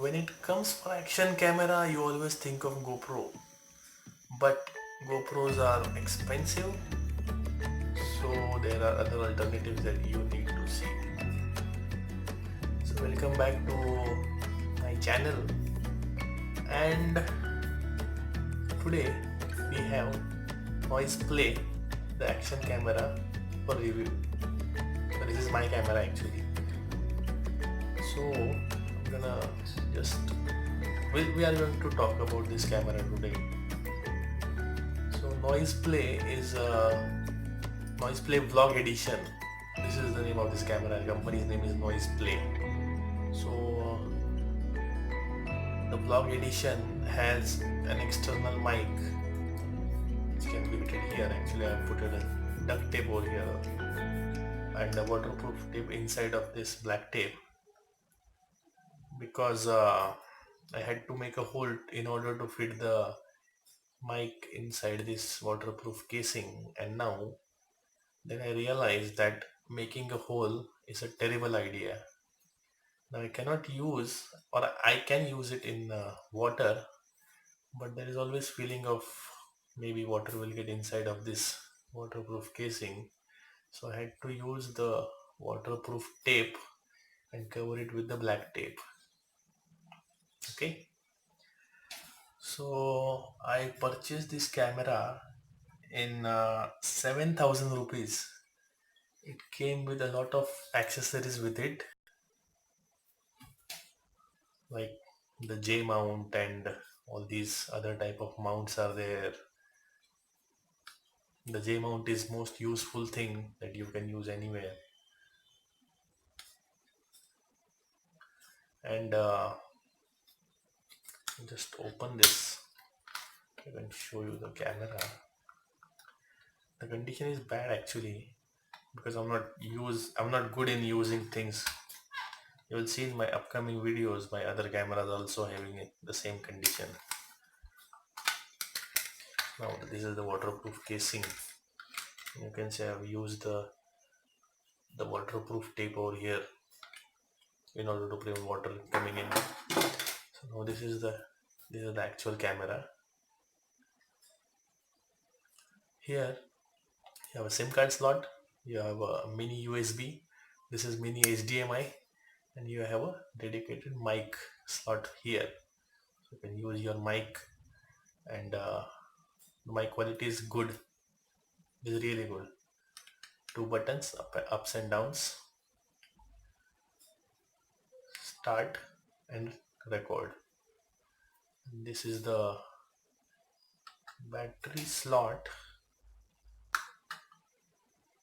When it comes for action camera, you always think of GoPro, but GoPros are expensive, so there are other alternatives that you need to see. So welcome back to my channel, and today we have Noise Play, the action camera for review. So this is my camera actually. So I'm gonna just we are going to talk about this camera today. So Noise Play is a Noise Play Vlog Edition. This is the name of this camera. The company's name is Noise Play. So the Vlog Edition has an external mic which can be fitted here. Actually, I have put a duct tape over here and a waterproof tape inside of this black tape because I had to make a hole in order to fit the mic inside this waterproof casing, and now then I realized that making a hole is a terrible idea. Now I cannot use, or I can use it in water, but there is always feeling of maybe water will get inside of this waterproof casing. So I had to use the waterproof tape and cover it with the black tape. Okay. So I purchased this camera in 7,000 rupees. It came with a lot of accessories with it, like the J mount and all these other type of mounts are there. The J mount is most useful thing that you can use anywhere. And just open this. I can show you the camera. The condition is bad actually because I'm not good in using things. You will see in my upcoming videos my other cameras also having the same condition. Now this is the waterproof casing. You can say I've used the waterproof tape over here in order to prevent water coming in. So now this is the actual camera. Here you have a SIM card slot, you have a mini USB, this is mini HDMI, and you have a dedicated mic slot here. So you can use your mic, and the mic quality is good, it is really good. Two buttons, ups and downs, start and record. And this is the battery slot.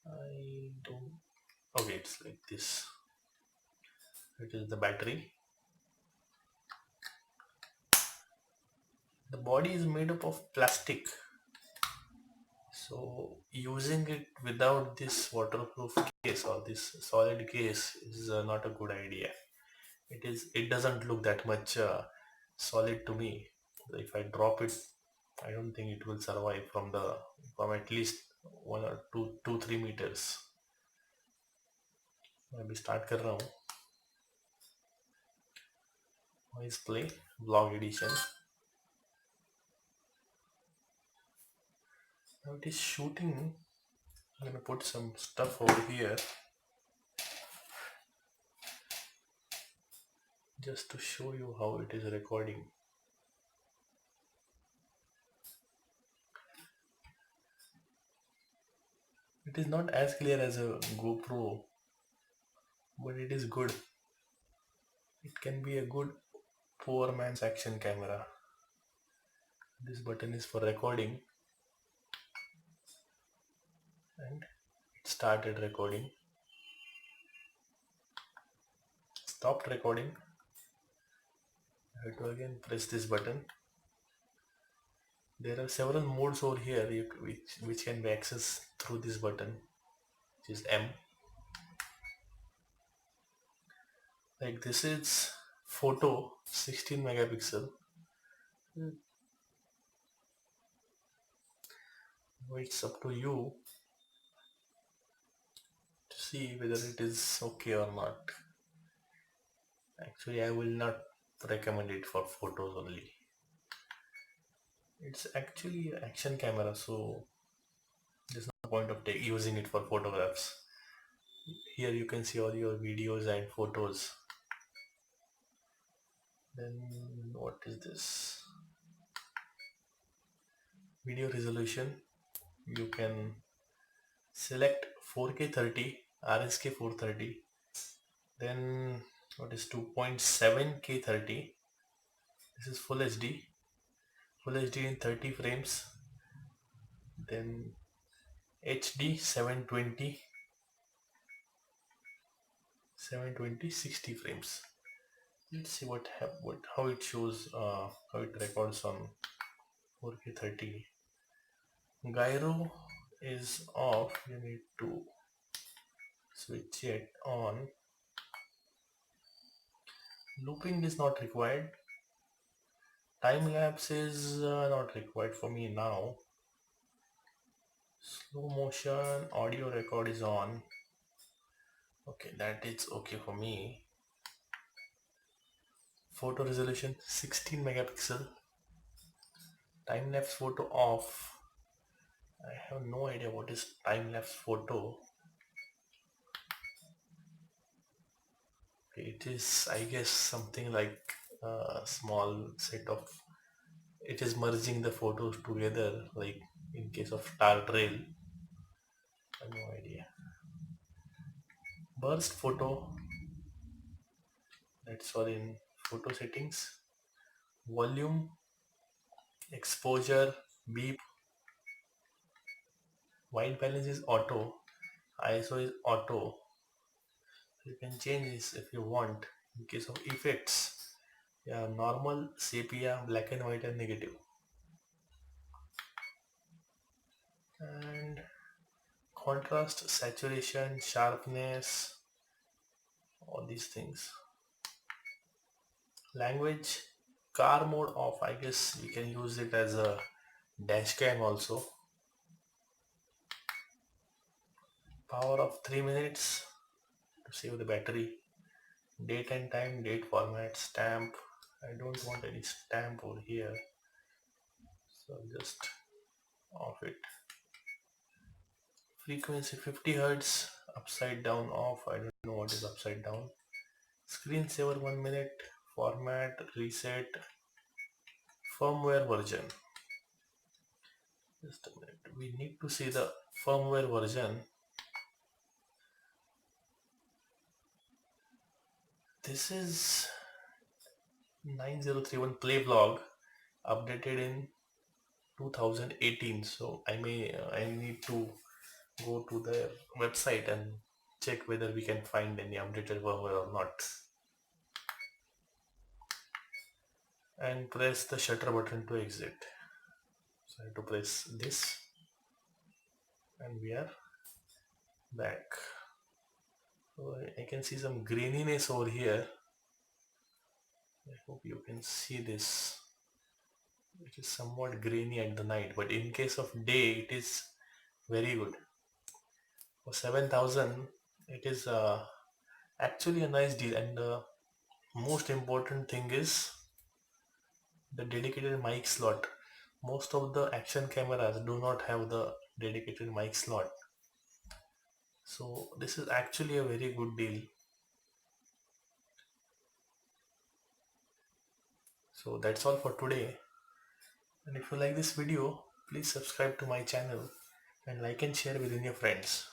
I don't. Okay, it's like this. It is the battery. The body is made up of plastic, so using it without this waterproof case or this solid case is not a good idea. It doesn't look that much solid to me. If I drop it, I don't think it will survive from at least 1 or 2 3 meters. मैं अभी start कर रहा हूँ. Noise Play Vlog Edition. Now it is shooting. I'm gonna put some stuff over here just to show you how it is recording. It is not as clear as a GoPro, but it is good. It can be a good poor man's action camera. This button is for recording, and it started recording. Stopped recording. I have to again press this button. There are several modes over here which can be accessed through this button, which is M. Like this is photo 16 megapixel. It's up to you to see whether it is okay or not. Actually, I will not recommend it for photos only. It's actually an action camera, so there's no point of using it for photographs. Here you can see all your videos and photos. Then what is this? Video resolution. You can select 4K 30, RSK 430. Then what is 2.7K 30? This is Full HD. Full HD in 30 frames. Then HD 720, 60 frames. Let's see how it shows, how it records on 4K 30. Gyro is off. You need to switch it on. Looping is not required. Time lapse is not required for me now. Slow motion audio record is on. Okay, that is okay for me. Photo resolution 16 megapixel. Time lapse photo off. I have no idea what is time lapse photo. Okay, it is, I guess, something like a small set of, it is merging the photos together, like in case of Star Trail. I have no idea. Burst photo, that's all in photo settings. Volume, exposure, beep. White balance is auto. ISO is auto. You can change this if you want. In case of effects, yeah, normal, sepia, black and white, and negative. And contrast, saturation, sharpness, all these things. Language, car mode off. I guess you can use it as a dash cam also. Power of 3 minutes to save the battery. Date and time, date format, stamp. I don't want any stamp over here, so just off it. Frequency 50 Hertz, upside down off. I don't know what is upside down. Screensaver 1 minute, format, reset, firmware version. Just a minute, we need to see the firmware version. This is 9031 Play Vlog, updated in 2018. So I need to go to their website and check whether we can find any updated firmware or not. And press the shutter button to exit. So I have to press this, and we are back. So I can see some graininess over here. I hope you can see this. It is somewhat grainy at the night, but in case of day, it is very good. For 7,000, it is actually a nice deal. And the most important thing is the dedicated mic slot. Most of the action cameras do not have the dedicated mic slot. So this is actually a very good deal. So that's all for today. And if you like this video, please subscribe to my channel and like and share within your friends.